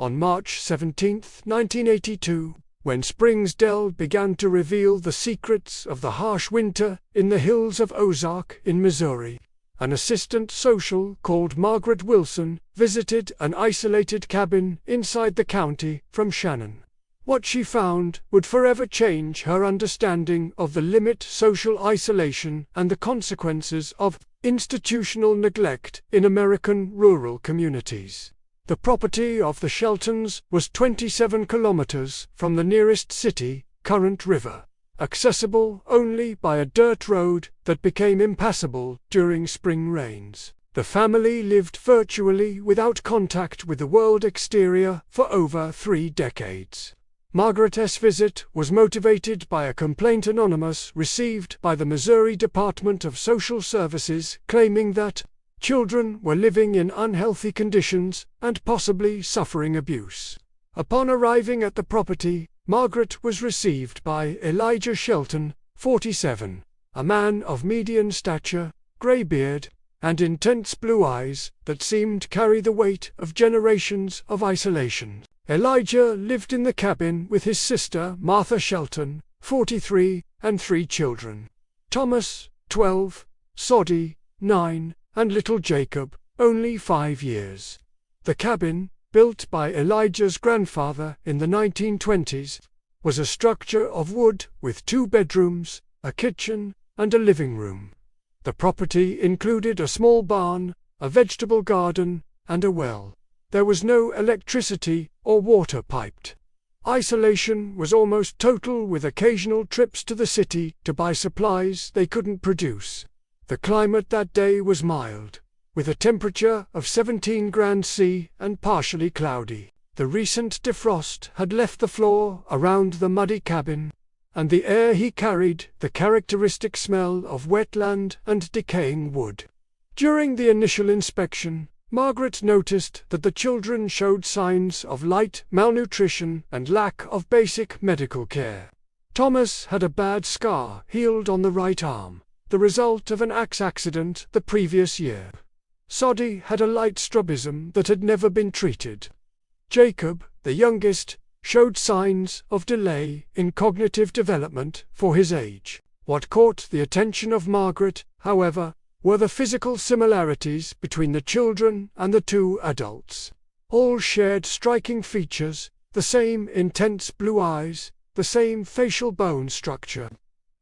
On March 17, 1982, when Spring's Dell began to reveal the secrets of the harsh winter in the hills of Ozark in Missouri, an assistant social called Margaret Wilson visited an isolated cabin inside the county from Shannon. What she found would forever change her understanding of the limit social isolation and the consequences of institutional neglect in American rural communities. The property of the Sheltons was 27 kilometers from the nearest city, Current River, accessible only by a dirt road that became impassable during spring rains. The family lived virtually without contact with the world exterior for over 3 decades. Margaret's visit was motivated by a complaint anonymous received by the Missouri Department of Social Services claiming that children were living in unhealthy conditions and possibly suffering abuse. Upon arriving at the property, Margaret was received by Elijah Shelton, 47, a man of median stature, gray beard, and intense blue eyes that seemed to carry the weight of generations of isolation. Elijah lived in the cabin with his sister Martha Shelton, 43, and 3 children: Thomas, 12, Soddy, 9, and little Jacob, only 5 years. The cabin, built by Elijah's grandfather in the 1920s, was a structure of wood with 2 bedrooms, a kitchen, and a living room. The property included a small barn, a vegetable garden, and a well. There was no electricity or water piped. Isolation was almost total, with occasional trips to the city to buy supplies they couldn't produce. The climate that day was mild, with a temperature of 17 degrees C and partially cloudy. The recent defrost had left the floor around the muddy cabin, and the air he carried the characteristic smell of wetland and decaying wood. During the initial inspection, Margaret noticed that the children showed signs of light malnutrition and lack of basic medical care. Thomas had a bad scar healed on the right arm, the result of an axe accident the previous year. Soddy had a light strabism that had never been treated. Jacob, the youngest, showed signs of delay in cognitive development for his age. What caught the attention of Margaret, however, were the physical similarities between the children and the 2 adults. All shared striking features: the same intense blue eyes, the same facial bone structure,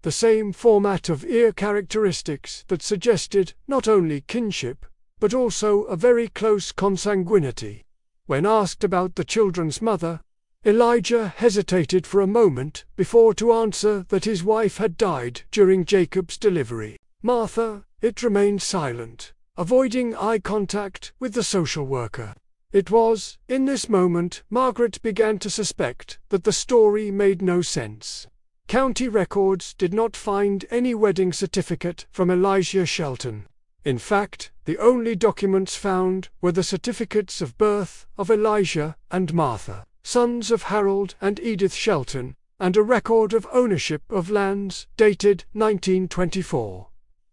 the same format of ear characteristics that suggested not only kinship, but also a very close consanguinity. When asked about the children's mother, Elijah hesitated for a moment before to answer that his wife had died during Jacob's delivery. Martha, it remained silent, avoiding eye contact with the social worker. It was, in this moment, Margaret began to suspect that the story made no sense. County records did not find any wedding certificate from Elijah Shelton. In fact, the only documents found were the certificates of birth of Elijah and Martha, sons of Harold and Edith Shelton, and a record of ownership of lands dated 1924.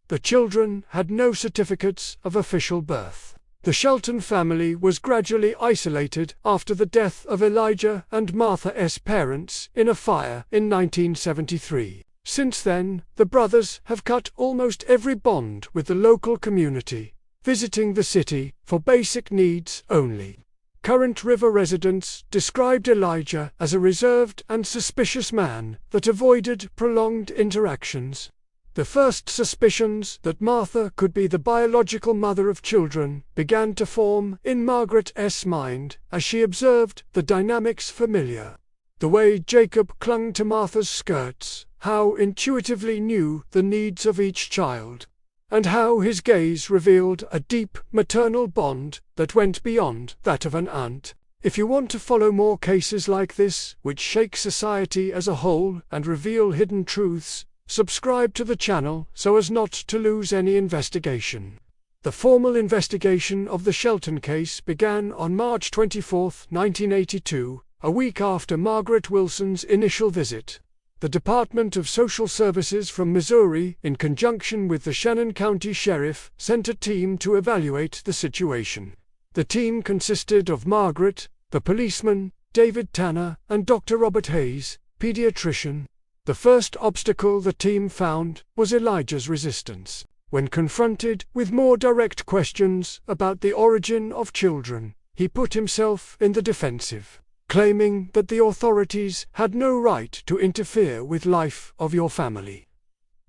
The children had no certificates of official birth. The Shelton family was gradually isolated after the death of Elijah and Martha's parents in a fire in 1973. Since then, the brothers have cut almost every bond with the local community, visiting the city for basic needs only. Current River residents described Elijah as a reserved and suspicious man that avoided prolonged interactions. The first suspicions that Martha could be the biological mother of children began to form in Margaret's mind as she observed the dynamics familiar. The way Jacob clung to Martha's skirts, how intuitively knew the needs of each child, and how his gaze revealed a deep maternal bond that went beyond that of an aunt. If you want to follow more cases like this, which shake society as a whole and reveal hidden truths, subscribe to the channel so as not to lose any investigation. The formal investigation of the Shelton case began on March 24, 1982, a week after Margaret Wilson's initial visit. The Department of Social Services from Missouri, in conjunction with the Shannon County Sheriff, sent a team to evaluate the situation. The team consisted of Margaret, the policeman, David Tanner, and Dr. Robert Hayes, pediatrician. The first obstacle the team found was Elijah's resistance. When confronted with more direct questions about the origin of children, he put himself in the defensive, claiming that the authorities had no right to interfere with life of your family.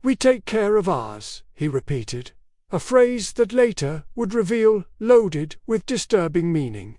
"We take care of ours," he repeated, a phrase that later would reveal loaded with disturbing meaning.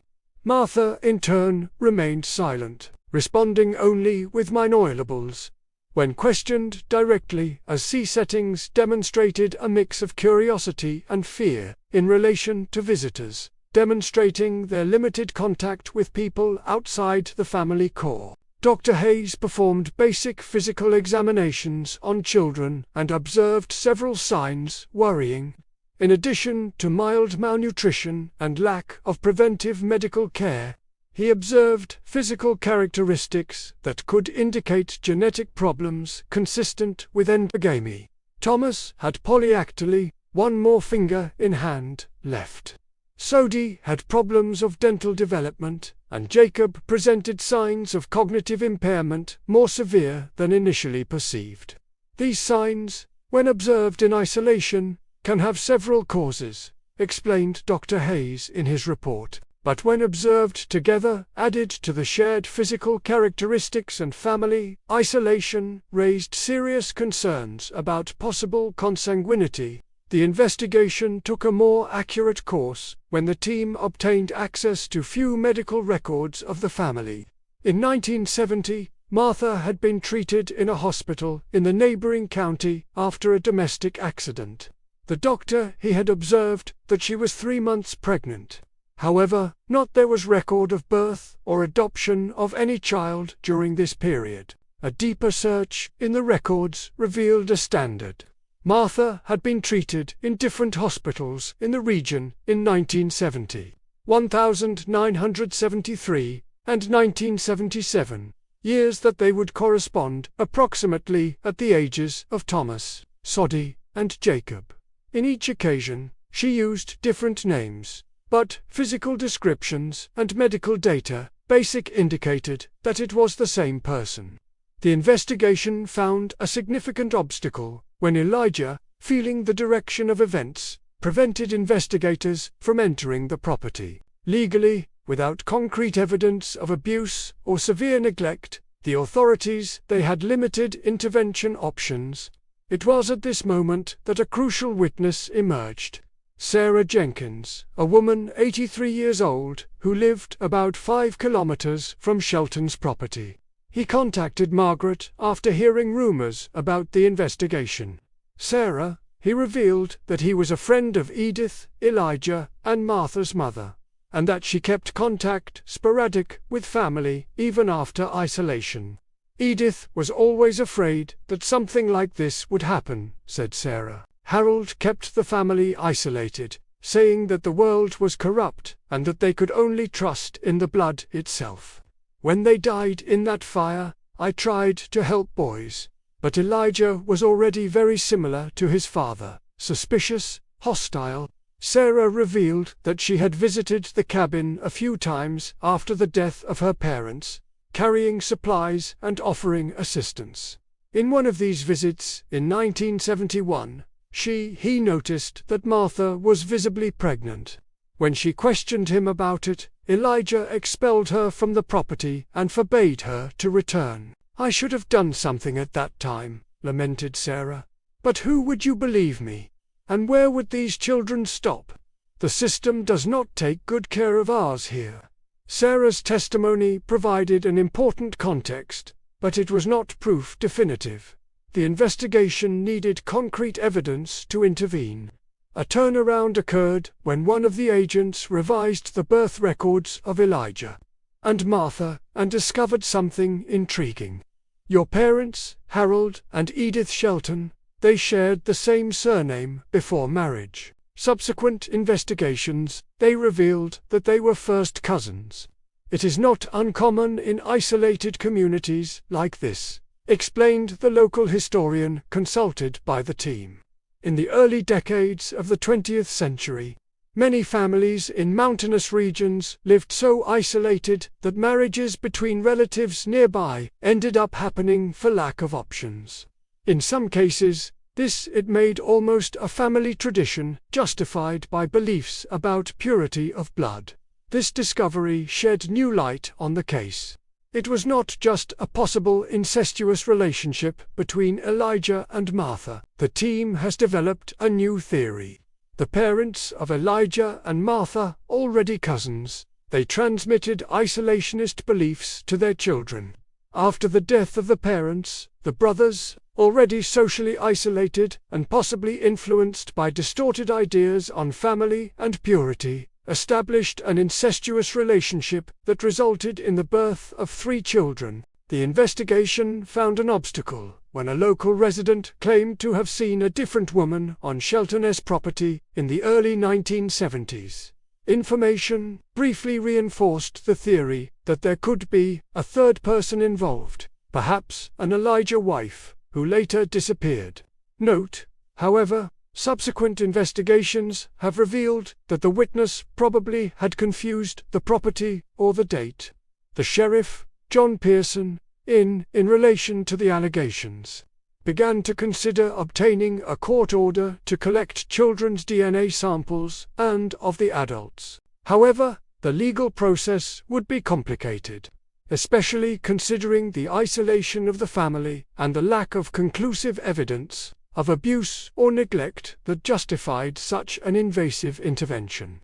Martha, in turn, remained silent, responding only with monosyllables. When questioned directly, as settings demonstrated a mix of curiosity and fear in relation to visitors, demonstrating their limited contact with people outside the family core. Dr. Hayes performed basic physical examinations on children and observed several signs worrying. In addition to mild malnutrition and lack of preventive medical care, he observed physical characteristics that could indicate genetic problems consistent with endogamy. Thomas had polyactyly, one more finger in hand left. Sodie had problems of dental development, and Jacob presented signs of cognitive impairment more severe than initially perceived. These signs, when observed in isolation, can have several causes, explained Dr. Hayes in his report, but when observed together, added to the shared physical characteristics and family isolation, raised serious concerns about possible consanguinity. The investigation took a more accurate course when the team obtained access to few medical records of the family. In 1970, Martha had been treated in a hospital in the neighboring county after a domestic accident. The doctor he had observed that she was 3 months pregnant. However, not there was record of birth or adoption of any child during this period. A deeper search in the records revealed a standard. Martha had been treated in different hospitals in the region in 1970, 1973, and 1977, years that they would correspond approximately at the ages of Thomas, Sodie, and Jacob. In each occasion, she used different names, but physical descriptions and medical data basic indicated that it was the same person. The investigation found a significant obstacle when Elijah, feeling the direction of events, prevented investigators from entering the property. Legally, without concrete evidence of abuse or severe neglect, the authorities they had limited intervention options. It was at this moment that a crucial witness emerged. Sarah Jenkins, a woman 83 years old, who lived about 5 kilometers from Shelton's property. He contacted Margaret after hearing rumors about the investigation. Sarah, he revealed that he was a friend of Edith, Elijah, and Martha's mother, and that she kept contact sporadic with family even after isolation. Edith was always afraid that something like this would happen, said Sarah. Harold kept the family isolated, saying that the world was corrupt and that they could only trust in the blood itself. When they died in that fire, I tried to help boys, but Elijah was already very similar to his father, suspicious, hostile. Sarah revealed that she had visited the cabin a few times after the death of her parents, carrying supplies and offering assistance. In one of these visits, in 1971, he noticed that Martha was visibly pregnant. When she questioned him about it, Elijah expelled her from the property and forbade her to return. I should have done something at that time, lamented Sarah. But who would you believe me? And where would these children stop? The system does not take good care of ours here. Sarah's testimony provided an important context, but it was not proof definitive. The investigation needed concrete evidence to intervene. A turnaround occurred when one of the agents revised the birth records of Elijah and Martha and discovered something intriguing. Your parents, Harold and Edith Shelton, they shared the same surname before marriage. Subsequent investigations, they revealed that they were first cousins. It is not uncommon in isolated communities like this, explained the local historian consulted by the team. In the early decades of the 20th century, Many families in mountainous regions lived so isolated that marriages between relatives nearby ended up happening for lack of options. In some cases, it made almost a family tradition, justified by beliefs about purity of blood. This discovery shed new light on the case. It was not just a possible incestuous relationship between Elijah and Martha. The team has developed a new theory. The parents of Elijah and Martha, already cousins, they transmitted isolationist beliefs to their children. After the death of the parents, the brothers, already socially isolated and possibly influenced by distorted ideas on family and purity, established an incestuous relationship that resulted in the birth of 3 children. The investigation found an obstacle when a local resident claimed to have seen a different woman on Shelton's property in the early 1970s. Information briefly reinforced the theory that there could be a third person involved, perhaps an Elijah wife, who later disappeared. Note, however, subsequent investigations have revealed that the witness probably had confused the property or the date. The sheriff, John Pearson, in relation to the allegations, began to consider obtaining a court order to collect children's DNA samples and of the adults. However, the legal process would be complicated, especially considering the isolation of the family and the lack of conclusive evidence of abuse or neglect that justified such an invasive intervention.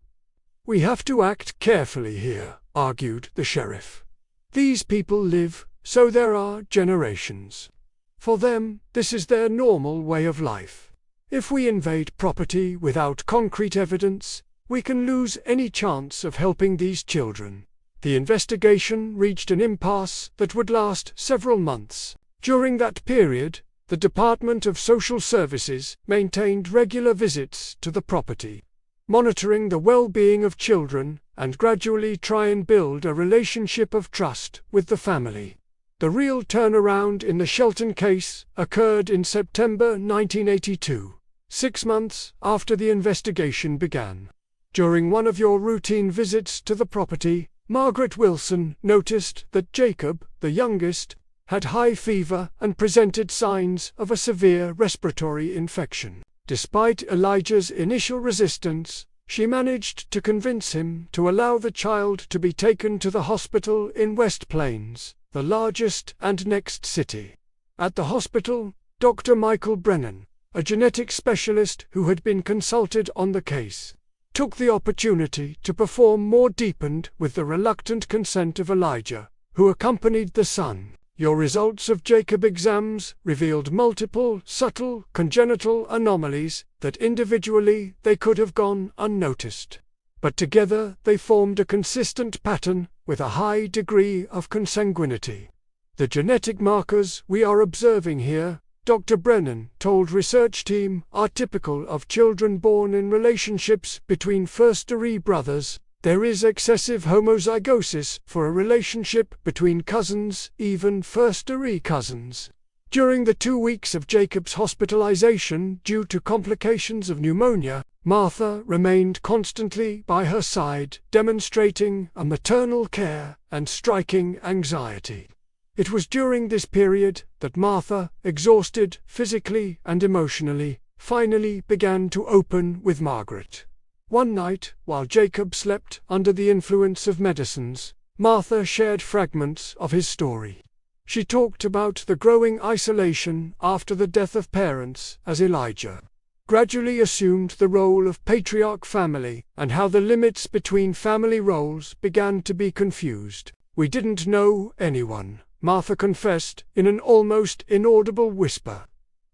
"We have to act carefully here," argued the sheriff. "These people live, so there are generations. For them, this is their normal way of life. If we invade property without concrete evidence, we can lose any chance of helping these children." The investigation reached an impasse that would last several months. During that period, the Department of Social Services maintained regular visits to the property, monitoring the well-being of children and gradually try and build a relationship of trust with the family. The real turnaround in the Shelton case occurred in September 1982, 6 months after the investigation began. During one of your routine visits to the property, Margaret Wilson noticed that Jacob, the youngest, had high fever and presented signs of a severe respiratory infection. Despite Elijah's initial resistance, she managed to convince him to allow the child to be taken to the hospital in West Plains, the largest and next city. At the hospital, Dr. Michael Brennan, a genetic specialist who had been consulted on the case, took the opportunity to perform more deepened with the reluctant consent of Elijah, who accompanied the son. Your results of Jacob exams revealed multiple, subtle, congenital anomalies that individually they could have gone unnoticed. But together they formed a consistent pattern with a high degree of consanguinity. The genetic markers we are observing here, Dr. Brennan told research team, are typical of children born in relationships between first-degree brothers. There is excessive homozygosis for a relationship between cousins, even first-degree cousins. During the 2 weeks of Jacob's hospitalization due to complications of pneumonia, Martha remained constantly by her side, demonstrating a maternal care and striking anxiety. It was during this period that Martha, exhausted physically and emotionally, finally began to open with Margaret. One night, while Jacob slept under the influence of medicines, Martha shared fragments of his story. She talked about the growing isolation after the death of parents as Elijah gradually assumed the role of patriarch family and how the limits between family roles began to be confused. "We didn't know anyone," Martha confessed in an almost inaudible whisper.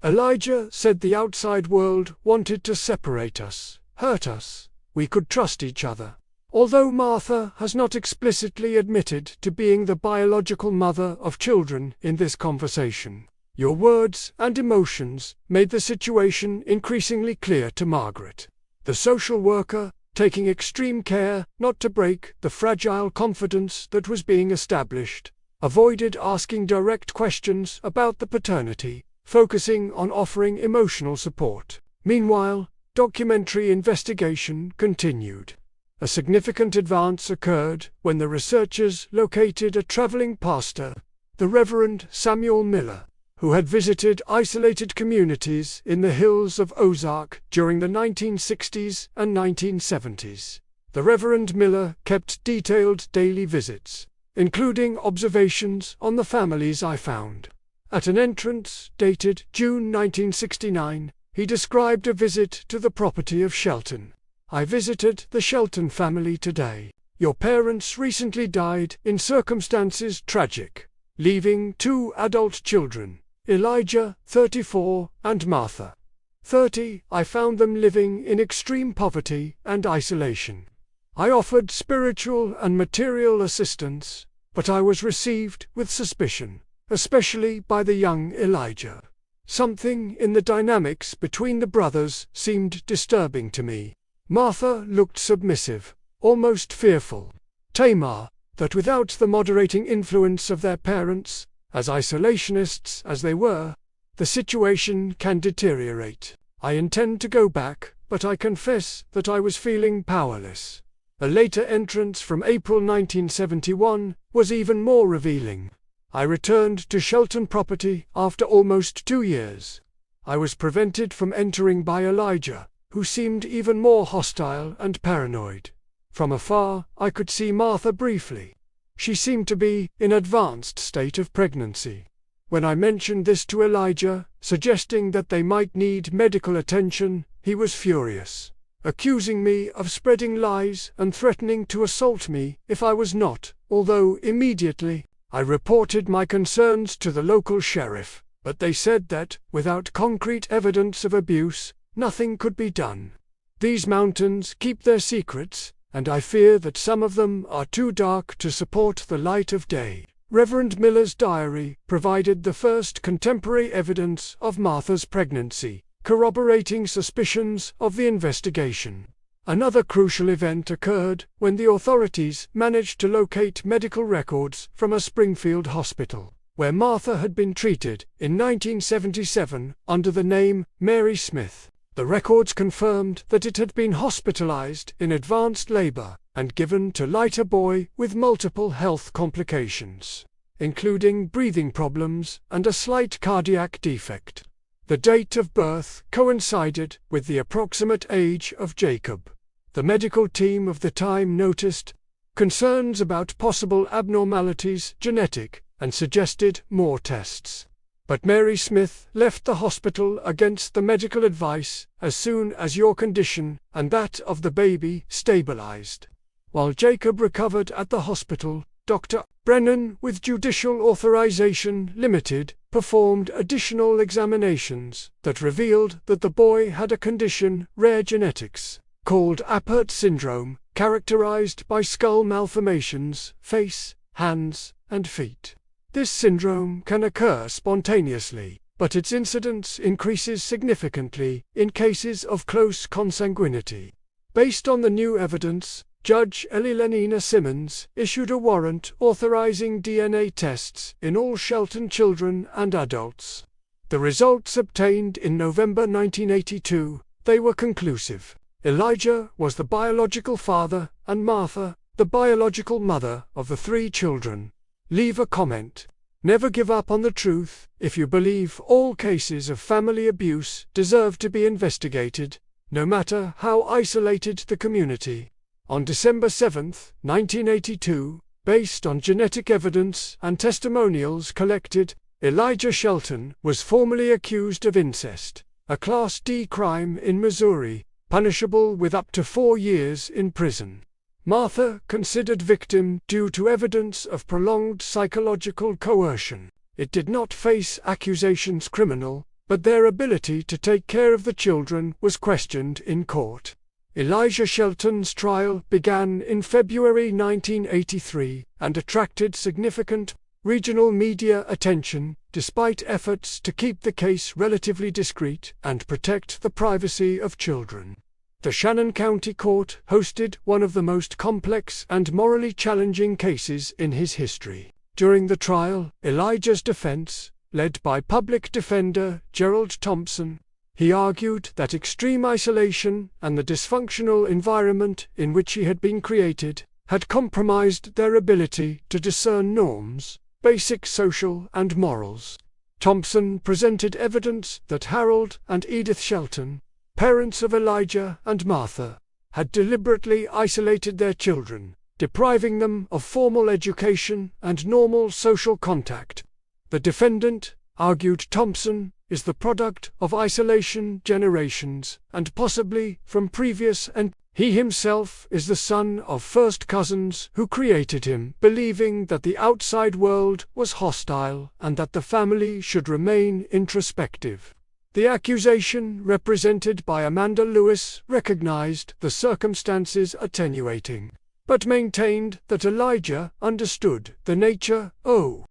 "Elijah said the outside world wanted to separate us, hurt us. We could trust each other." Although Martha has not explicitly admitted to being the biological mother of children in this conversation, your words and emotions made the situation increasingly clear to Margaret. The social worker, taking extreme care not to break the fragile confidence that was being established, avoided asking direct questions about the paternity, focusing on offering emotional support. Meanwhile, documentary investigation continued. A significant advance occurred when the researchers located a traveling pastor, the Reverend Samuel Miller, who had visited isolated communities in the hills of Ozark during the 1960s and 1970s. The Reverend Miller kept detailed daily visits, including observations on the families I found. At an entrance dated June 1969, he described a visit to the property of Shelton. "I visited the Shelton family today. Your parents recently died in circumstances tragic, leaving 2 adult children, Elijah, 34, and Martha, 30. I found them living in extreme poverty and isolation. I offered spiritual and material assistance, but I was received with suspicion, especially by the young Elijah. Something in the dynamics between the brothers seemed disturbing to me. Martha looked submissive, almost fearful. Tamar, that without the moderating influence of their parents, as isolationists as they were, the situation can deteriorate. I intend to go back, but I confess that I was feeling powerless." A later entrance from April 1971 was even more revealing. "I returned to Shelton property after almost 2 years. I was prevented from entering by Elijah, who seemed even more hostile and paranoid. From afar, I could see Martha briefly. She seemed to be in advanced state of pregnancy. When I mentioned this to Elijah, suggesting that they might need medical attention, he was furious, accusing me of spreading lies and threatening to assault me if I was not, although immediately I reported my concerns to the local sheriff, but they said that, without concrete evidence of abuse, nothing could be done. These mountains keep their secrets, and I fear that some of them are too dark to support the light of day." Reverend Miller's diary provided the first contemporary evidence of Martha's pregnancy, corroborating suspicions of the investigation. Another crucial event occurred when the authorities managed to locate medical records from a Springfield hospital, where Martha had been treated in 1977 under the name Mary Smith. The records confirmed that it had been hospitalized in advanced labor and given to lighter boy with multiple health complications, including breathing problems and a slight cardiac defect. The date of birth coincided with the approximate age of Jacob. The medical team of the time noticed concerns about possible abnormalities, genetic, and suggested more tests. But Mary Smith left the hospital against the medical advice as soon as your condition and that of the baby stabilized. While Jacob recovered at the hospital, Dr. Brennan, with Judicial Authorization Limited, performed additional examinations that revealed that the boy had a condition, rare genetics, called Apert syndrome, characterized by skull malformations, face, hands, and feet. This syndrome can occur spontaneously, but its incidence increases significantly in cases of close consanguinity. Based on the new evidence, Judge Ellenina Simmons issued a warrant authorizing DNA tests in all Shelton children and adults. The results obtained in November 1982, they were conclusive. Elijah was the biological father and Martha, the biological mother of the 3 children. Leave a comment. Never give up on the truth if you believe all cases of family abuse deserve to be investigated, no matter how isolated the community. On December 7, 1982, based on genetic evidence and testimonials collected, Elijah Shelton was formally accused of incest, a Class D crime in Missouri, punishable with up to 4 years in prison. Martha considered victim due to evidence of prolonged psychological coercion. It did not face accusations criminal, but their ability to take care of the children was questioned in court. Elijah Shelton's trial began in February 1983 and attracted significant regional media attention, despite efforts to keep the case relatively discreet and protect the privacy of children. The Shannon County Court hosted one of the most complex and morally challenging cases in his history. During the trial, Elijah's defense, led by public defender Gerald Thompson, He argued that extreme isolation and the dysfunctional environment in which he had been created had compromised their ability to discern norms, basic social and morals. Thompson presented evidence that Harold and Edith Shelton, parents of Elijah and Martha, had deliberately isolated their children, depriving them of formal education and normal social contact. The defendant, argued Thompson, is the product of isolation generations, and possibly from previous, and he himself is the son of first cousins who created him, believing that the outside world was hostile and that the family should remain introspective. The accusation represented by Amanda Lewis recognized the circumstances attenuating, but maintained that Elijah understood the nature,